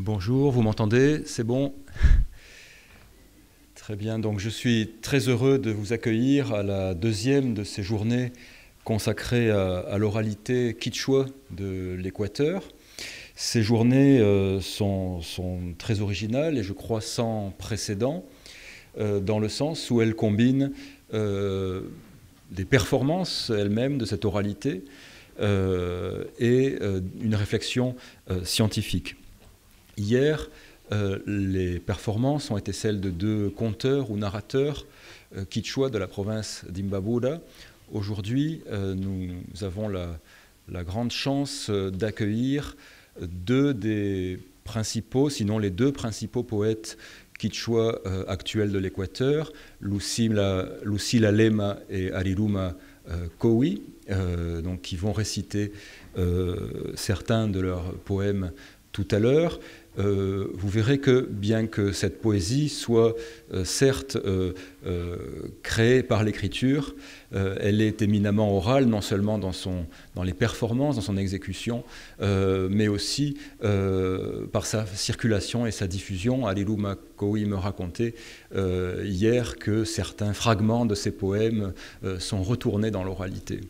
Bonjour, vous m'entendez? C'est bon? Très bien, donc je suis très heureux de vous accueillir à la deuxième de ces journées consacrées à l'oralité quichua de l'Équateur. Ces journées sont très originales et je crois sans précédent, dans le sens où elles combinent des performances elles-mêmes de cette oralité et une réflexion scientifique. Hier, les performances ont été celles de deux conteurs ou narrateurs quichua de la province d'Imbabura. Aujourd'hui, nous avons la grande chance d'accueillir deux des principaux, sinon les deux principaux poètes quichua actuels de l'Équateur, Lucila Lema et Ariruma Cowi, donc qui vont réciter certains de leurs poèmes tout à l'heure. Vous verrez que bien que cette poésie soit certes créée par l'écriture, elle est éminemment orale, non seulement dans les performances, dans son exécution, mais aussi par sa circulation et sa diffusion. Ariruma Cowi me racontait hier que certains fragments de ses poèmes sont retournés dans l'oralité.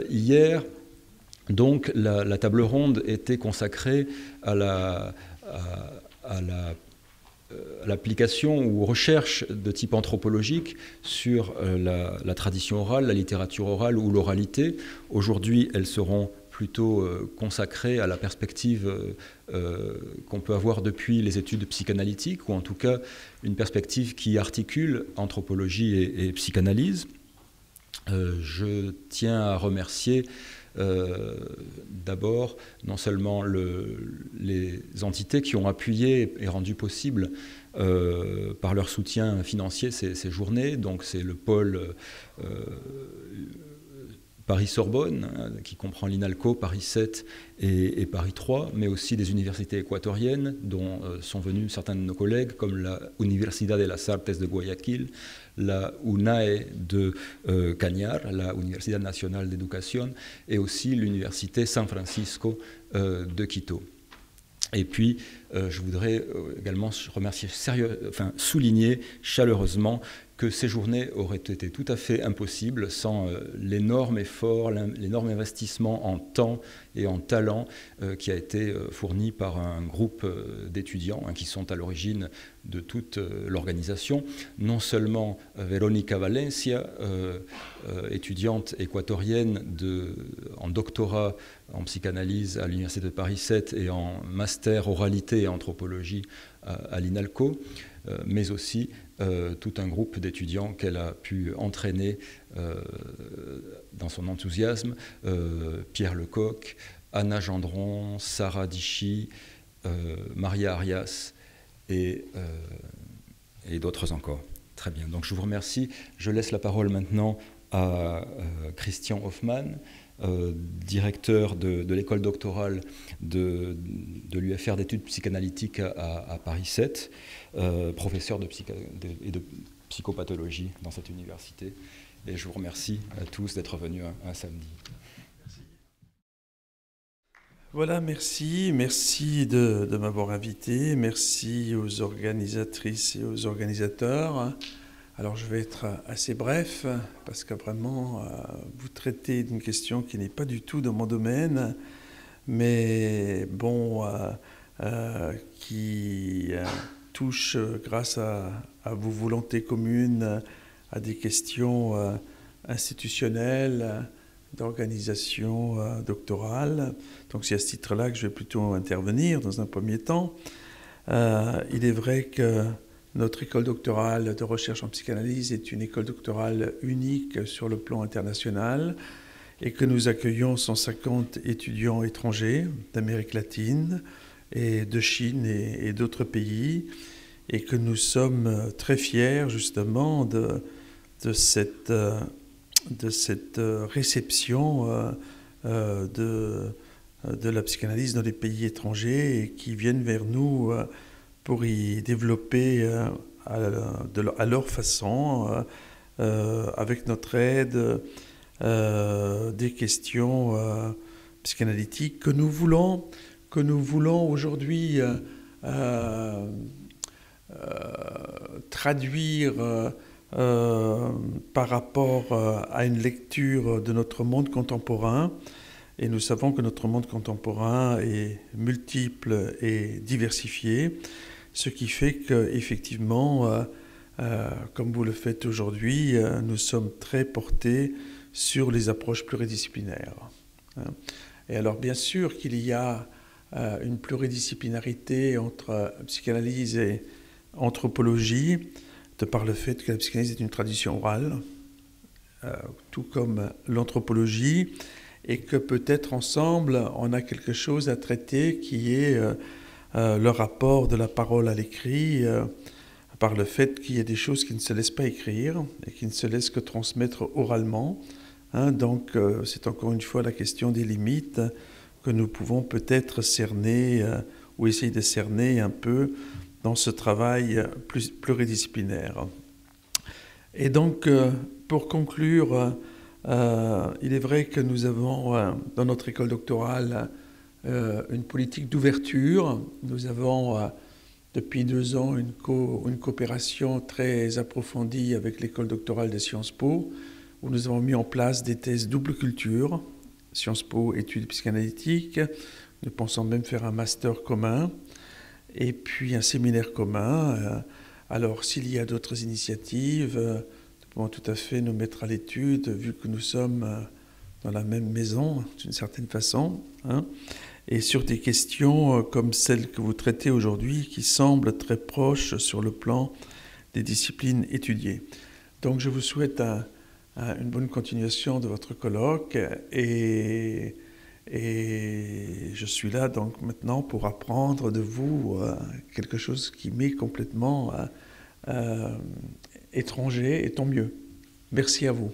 Hier, donc la table ronde était consacrée à l'application ou aux recherches de type anthropologique sur la tradition orale, la littérature orale ou l'oralité. Aujourd'hui, elles seront plutôt consacrées à la perspective qu'on peut avoir depuis les études psychanalytiques, ou en tout cas une perspective qui articule anthropologie et psychanalyse. Je tiens à remercier d'abord, non seulement les entités qui ont appuyé et rendu possible par leur soutien financier ces journées, donc c'est le pôle Paris-Sorbonne, qui comprend l'INALCO, Paris 7 et Paris 3, mais aussi des universités équatoriennes, dont sont venus certains de nos collègues, comme la Universidad de las Artes de Guayaquil, la UNAE de Cañar, la Universidad Nacional de Educación, et aussi l'Université San Francisco de Quito. Et puis, je voudrais également remercier souligner chaleureusement que ces journées auraient été tout à fait impossibles sans l'énorme effort, l'énorme investissement en temps et en talent qui a été fourni par un groupe d'étudiants qui sont à l'origine de toute l'organisation. Non seulement Verónica Valencia, étudiante équatorienne en doctorat en psychanalyse à l'Université de Paris 7 et en master oralité et anthropologie à l'INALCO, mais aussi tout un groupe d'étudiants qu'elle a pu entraîner dans son enthousiasme, Pierre Lecoq, Anna Gendron, Sarah Dichy, Maria Arias et d'autres encore. Très bien, donc je vous remercie. Je laisse la parole maintenant à Christian Hoffmann, directeur de l'école doctorale de l'UFR d'études psychanalytiques à Paris 7, professeur de psychopathologie dans cette université. Et je vous remercie à tous d'être venus un samedi. Merci. Voilà, merci de m'avoir invité, merci aux organisatrices et aux organisateurs. Alors je vais être assez bref parce que vraiment vous traitez d'une question qui n'est pas du tout dans mon domaine, mais bon, qui touche grâce à vos volontés communes à des questions institutionnelles, d'organisation doctorale. Donc c'est à ce titre-là que je vais plutôt intervenir dans un premier temps. Il est vrai que notre école doctorale de recherche en psychanalyse est une école doctorale unique sur le plan international et que nous accueillons 150 étudiants étrangers d'Amérique latine et de Chine et d'autres pays, et que nous sommes très fiers justement de cette réception de la psychanalyse dans les pays étrangers et qui viennent vers nous pour y développer à leur façon, avec notre aide, des questions psychanalytiques que nous voulons que nous voulons aujourd'hui traduire par rapport à une lecture de notre monde contemporain. Et nous savons que notre monde contemporain est multiple et diversifié, ce qui fait qu'effectivement, comme vous le faites aujourd'hui, nous sommes très portés sur les approches pluridisciplinaires. Et alors bien sûr qu'il y a une pluridisciplinarité entre psychanalyse et anthropologie, de par le fait que la psychanalyse est une tradition orale, tout comme l'anthropologie, et que peut-être ensemble, on a quelque chose à traiter qui est le rapport de la parole à l'écrit, par le fait qu'il y a des choses qui ne se laissent pas écrire et qui ne se laissent que transmettre oralement. Donc c'est encore une fois la question des limites que nous pouvons peut-être cerner ou essayer de cerner un peu dans ce travail pluridisciplinaire. Et donc, pour conclure, il est vrai que nous avons dans notre école doctorale une politique d'ouverture. Nous avons depuis 2 ans une coopération très approfondie avec l'école doctorale de Sciences Po, où nous avons mis en place des thèses double culture, Sciences Po études psychanalytiques. Nous pensons même faire un master commun et puis un séminaire commun. Alors, s'il y a d'autres initiatives, nous pouvons tout à fait nous mettre à l'étude, vu que nous sommes dans la même maison, d'une certaine façon, et sur des questions comme celles que vous traitez aujourd'hui, qui semblent très proches sur le plan des disciplines étudiées. Donc, je vous souhaite une bonne continuation de votre colloque et je suis là donc maintenant pour apprendre de vous quelque chose qui m'est complètement étranger, et tant mieux. Merci à vous.